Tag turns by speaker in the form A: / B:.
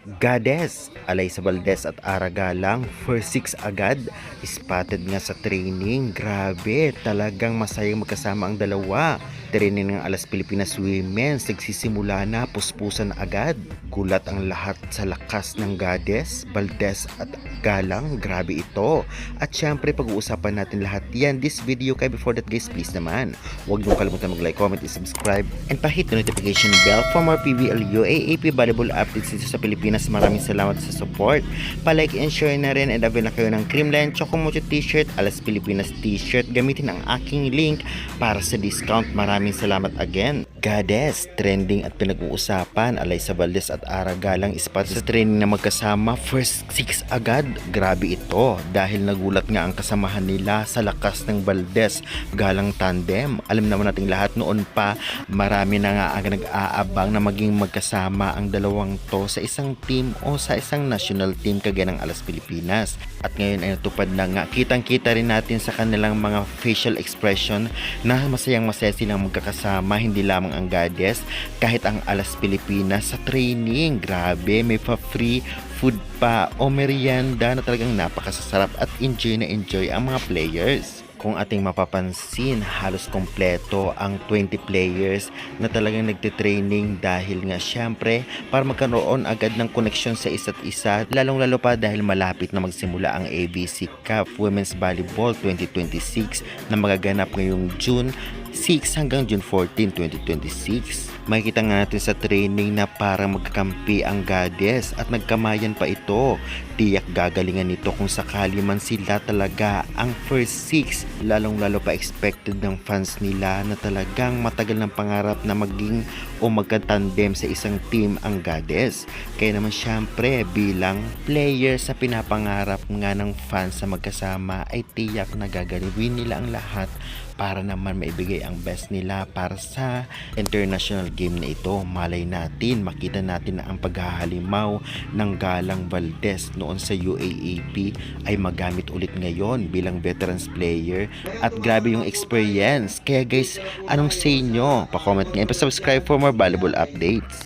A: Gades, Alaysa Valdez at Aragalang, first six agad, spotted nga sa training. Grabe, talagang masayang magkasama ang dalawa. Training ng Alas Pilipinas Women's, nagsisimula na, puspusan agad. Gulat ang lahat sa lakas ng Gades, Valdez at Galang. Grabe ito. At syempre, pag-uusapan natin lahat yan this video. Kaya before that guys, please naman, huwag niyo kalimutan mag-like, comment, and subscribe. And pa-hit the notification bell for more PVL UAAP volleyball updates dito sa Pilipinas. Maraming salamat sa support. Pa-like and share na rin, and avail na kayo ng Creamline Chocomocho t-shirt, Alas Pilipinas t-shirt. Gamitin ang aking link para sa discount. Maraming salamat again. Gades, trending at pinag-uusapan. Alaysa Valdez at Aragalang spot sa training na magkasama. First six agad. Grabe ito dahil nagulat nga ang kasamahan nila sa lakas ng Valdez Galang tandem. Alam naman nating lahat noon pa, marami na nga ang nag-aabang na maging magkasama ang dalawang to sa isang team o sa isang national team kagaya ng Alas Pilipinas. At ngayon ay natupad na nga. Kitang-kita rin natin sa kanilang mga facial expression na masayang-masaya silang magkakasama. Hindi lamang ang Gades, kahit ang Alas Pilipinas sa training. Grabe, may pa-free food pa o merienda na talagang napakasasarap at enjoy na enjoy ang mga players. Kung ating mapapansin, halos kompleto ang 20 players na talagang nagtitraining dahil nga syempre para magkaroon agad ng koneksyon sa isa't isa, lalong-lalo pa dahil malapit na magsimula ang ABC Cup Women's Volleyball 2026 na magaganap ngayong June 6 hanggang June 14, 2026. Makikita nga natin sa training na parang magkakampi ang Gades at nagkamayan pa ito. Tiyak gagalingan nito kung sakali man sila talaga ang first six. Lalong-lalo pa expected ng fans nila na talagang matagal ng pangarap na maging o magkatandem sa isang team ang Gades. Kaya naman syempre bilang player sa pinapangarap nga ng fans sa magkasama ay tiyak na gagalawin nila ang lahat para naman maibigay ang best nila para sa international game na ito. Malay natin, makita natin na ang paghahalimaw ng Galang Valdez noon sa UAAP ay magamit ulit ngayon bilang veterans player at grabe yung experience. Kaya guys, anong say nyo? Pa-comment nga, pa-subscribe for more volleyball updates.